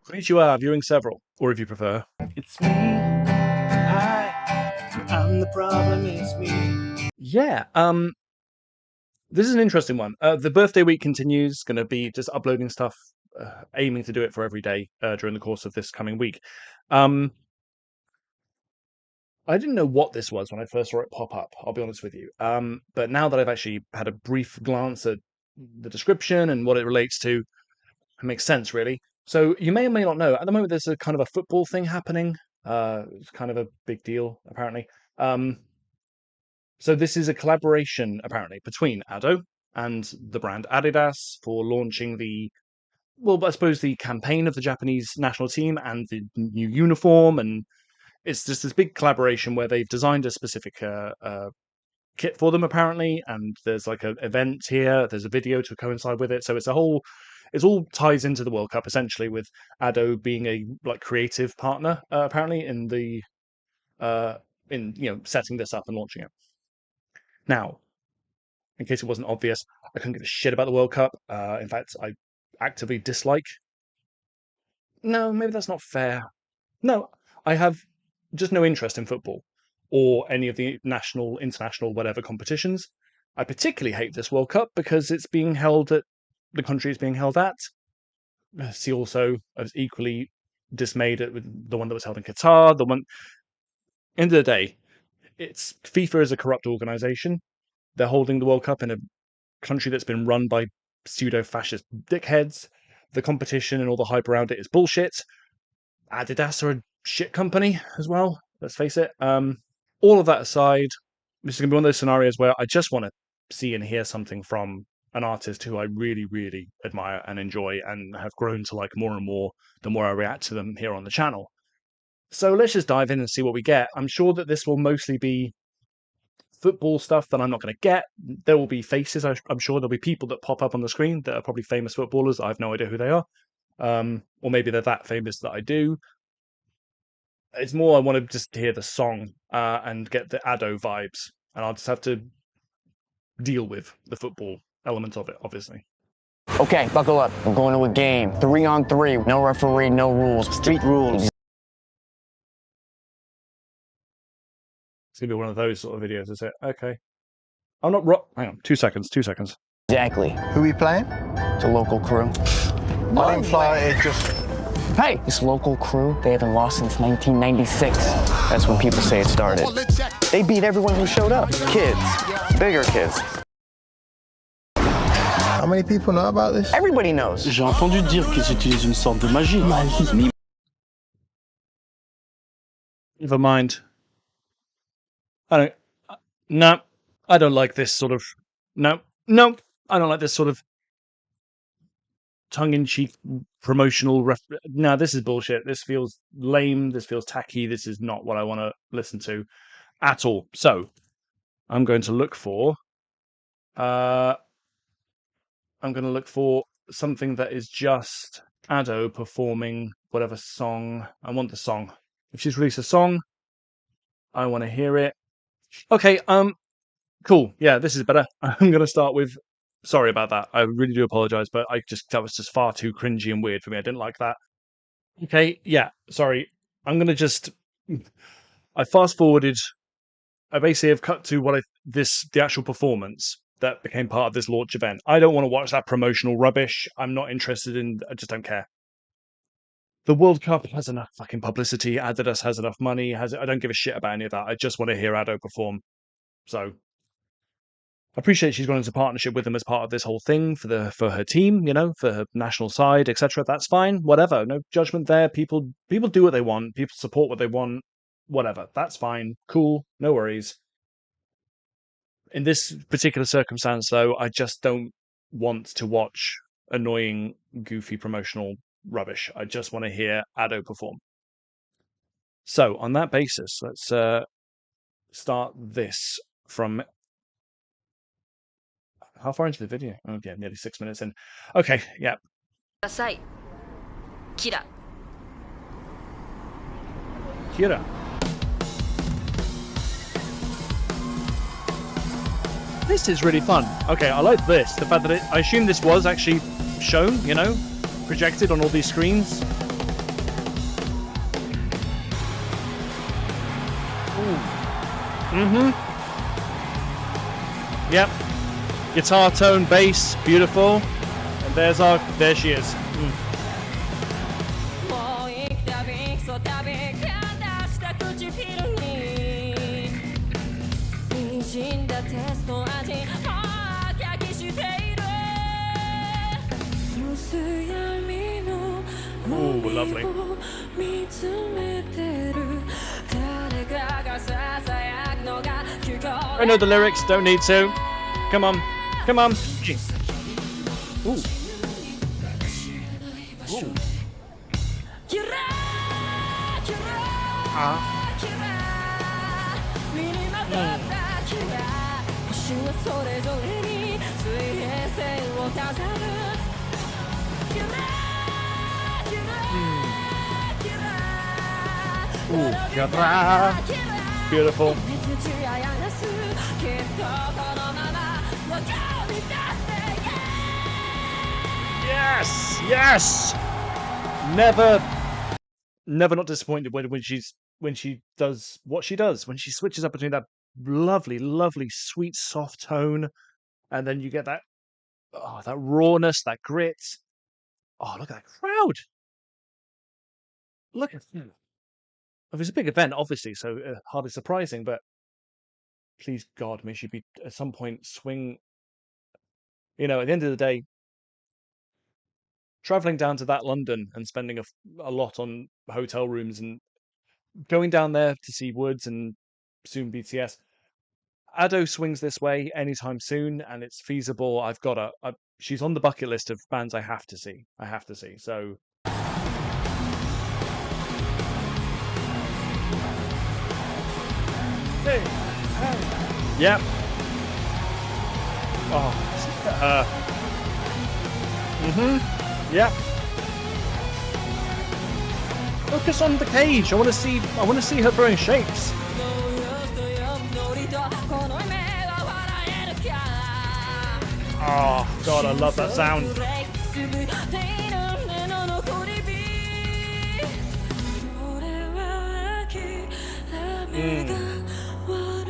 Konnichiwa, viewing several, or if you prefer. It's me. I'm the problem, it's me. Yeah, this is an interesting one. The birthday week continues, going to be just uploading stuff, aiming to do it for every day during the course of this coming week. I didn't know what this was when I first saw it pop up, I'll be honest with you. But now that I've actually had a brief glance at the description and what it relates to, it makes sense, really. So you may or may not know, at the moment there's a kind of a football thing happening. It's kind of a big deal, apparently. So this is a collaboration, apparently, between Ado and the brand Adidas for launching I suppose the campaign of the Japanese national team and the new uniform. And it's just this big collaboration where they've designed a specific kit for them, apparently, and there's like an event here. There's a video to coincide with it. So it's all ties into the World Cup, essentially, with Ado being a creative partner, apparently, in the setting this up and launching it. Now, in case it wasn't obvious, I couldn't give a shit about the World Cup. In fact, I actively dislike. No, maybe that's not fair. No, I have just no interest in football or any of the national, international, whatever competitions. I particularly hate this World Cup because it's being held at the country it's being held at. See, also, I was equally dismayed at the one that was held in Qatar. The one, end of the day, FIFA is a corrupt organization. They're holding the World Cup in a country that's been run by pseudo-fascist dickheads. The competition and all the hype around it is bullshit. Adidas are a shit company as well, let's face it. All of that aside, this is going to be one of those scenarios where I just want to see and hear something from an artist who I really, really admire and enjoy and have grown to like more and more the more I react to them here on the channel. So let's just dive in and see what we get. I'm sure that this will mostly be football stuff that I'm not going to get. There will be faces. I'm sure there'll be people that pop up on the screen that are probably famous footballers. I have no idea who they are. Or maybe they're that famous that I do. It's more I want to just hear the song and get the Ado vibes. And I'll just have to deal with the football element of it, obviously. Okay, buckle up. We're going to a game. 3-on-3. No referee, no rules. Street rules. It's going to be one of those sort of videos, is it? Okay. I'm not hang on, 2 seconds. Exactly. Who are we playing? It's a local crew. I didn't fly it, just... Hey! This local crew, they haven't lost since 1996. That's when people say it started. They beat everyone who showed up. Kids. Bigger kids. How many people know about this? Everybody knows. J'ai entendu dire qu'ils utilisent une sorte de magie. Never mind. I don't like this sort of... No, I don't like this sort of tongue-in-cheek promotional... No, this is bullshit. This feels lame. This feels tacky. This is not what I want to listen to at all. So, I'm going to look for... something that is just Ado performing whatever song. I want the song. If she's released a song, I want to hear it. Okay, cool. Yeah, this is better. I'm going to start with... Sorry about that. I really do apologize, but that was just far too cringy and weird for me. I didn't like that. Okay, yeah, sorry. I'm going to just... I fast-forwarded... I basically have cut to the actual performance that became part of this launch event. I don't want to watch that promotional rubbish. I'm not interested in... I just don't care. The World Cup has enough fucking publicity. Adidas has enough money. I don't give a shit about any of that. I just want to hear Ado perform. So, I appreciate she's gone into partnership with them as part of this whole thing for her team, for her national side, etc. That's fine. Whatever. No judgment there. People do what they want. People support what they want. Whatever. That's fine. Cool. No worries. In this particular circumstance, though, I just don't want to watch annoying, goofy promotional rubbish. I just want to hear Ado perform. So, on that basis, let's start this from... How far into the video? Oh, yeah, nearly 6 minutes in. Okay, yeah. Kira. This is really fun. Okay, I like this. The fact that I assume this was actually shown, projected on all these screens. Yep. Guitar tone, bass, beautiful. And there she is. Ooh, lovely. I know the lyrics, don't need to. Come on, come on. Ooh. Ooh. Beautiful. Yes, yes. Never not disappointed when she does what she does, when she switches up between that lovely, sweet, soft tone, and then you get that that rawness, that grit. Oh, look at that crowd! Look at them. It was a big event, obviously, so hardly surprising. But please God, may she be at some point swing. You know, at the end of the day, traveling down to that London and spending a lot on hotel rooms and going down there to see Woods and soon BTS. Ado swings this way anytime soon, and it's feasible. She's on the bucket list of bands I have to see. I have to see. So. Hey, hey. Yep. Oh. Yep. Focus on the cage. I want to see her throwing shapes. Oh God, I love that sound.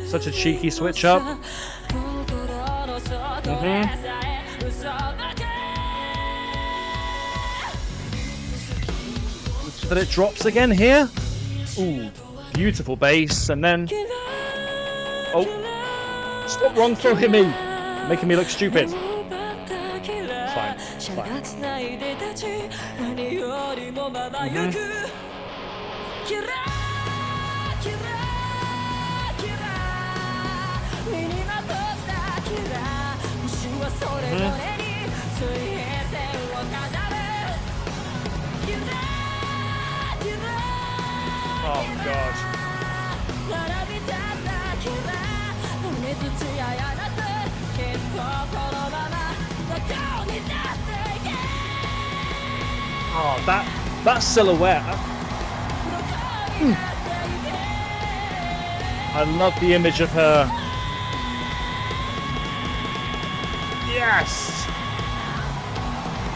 Such a cheeky switch up. That it drops again here. Ooh, beautiful bass, and then stop wrong throwing me, making me look stupid. Fine. Oh God. Oh, that silhouette. I love the image of her. Yes.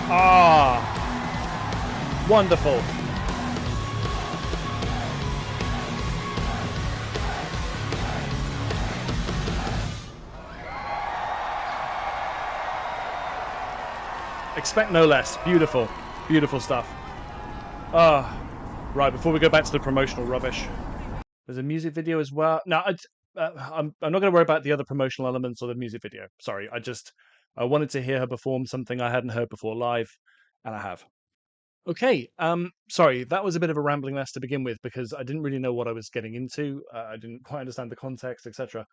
Ah. Wonderful. Expect no less. Beautiful. Beautiful stuff. Right, before we go back to the promotional rubbish, there's a music video as well. Now, I'm not going to worry about the other promotional elements or the music video. Sorry, I wanted to hear her perform something I hadn't heard before live, and I have. Okay, sorry, that was a bit of a rambling mess to begin with because I didn't really know what I was getting into. I didn't quite understand the context, etc.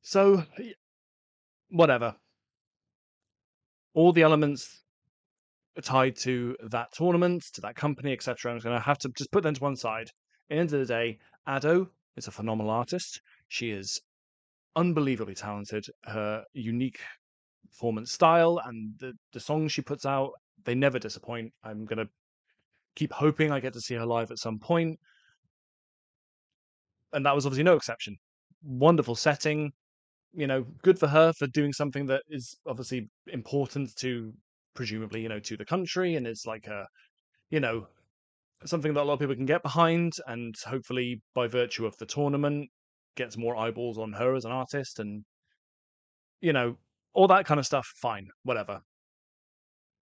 So, whatever. All the elements tied to that tournament, to that company, etc. I'm going to have to just put them to one side. At the end of the day, Ado is a phenomenal artist. She is unbelievably talented. Her unique performance style and the songs she puts out, they never disappoint. I'm going to keep hoping I get to see her live at some point. And that was obviously no exception. Wonderful setting. You know, good for her for doing something that is obviously important to presumably, to the country, and it's like a, something that a lot of people can get behind, and hopefully by virtue of the tournament gets more eyeballs on her as an artist, and all that kind of stuff. Fine, whatever.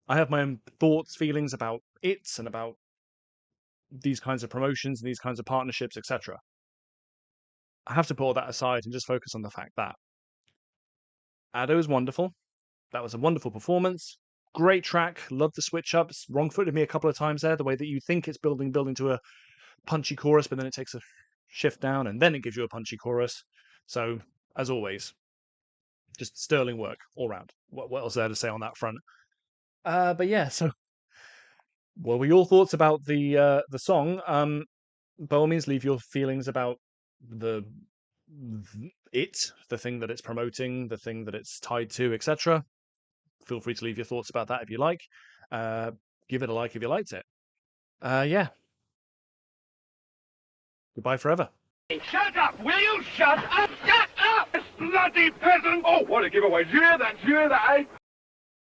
I have my own thoughts, feelings about it, and about these kinds of promotions and these kinds of partnerships, etc. I have to put all that aside and just focus on the fact that Ado is wonderful. That was a wonderful performance. Great track. Love the switch ups. Wrong-footed me a couple of times there. The way that you think it's building to a punchy chorus, but then it takes a shift down and then it gives you a punchy chorus. So, as always, just sterling work all round. What else is there to say on that front? But yeah, so what were your thoughts about the song? By all means, leave your feelings about the the thing that it's promoting, the thing that it's tied to, etc. Feel free to leave your thoughts about that if you like. Give it a like if you liked it. Yeah. Goodbye forever. Shut up! Will you shut up? Shut up! Bloody peasant! Oh, what a giveaway! Did you hear that? Did you hear that, eh?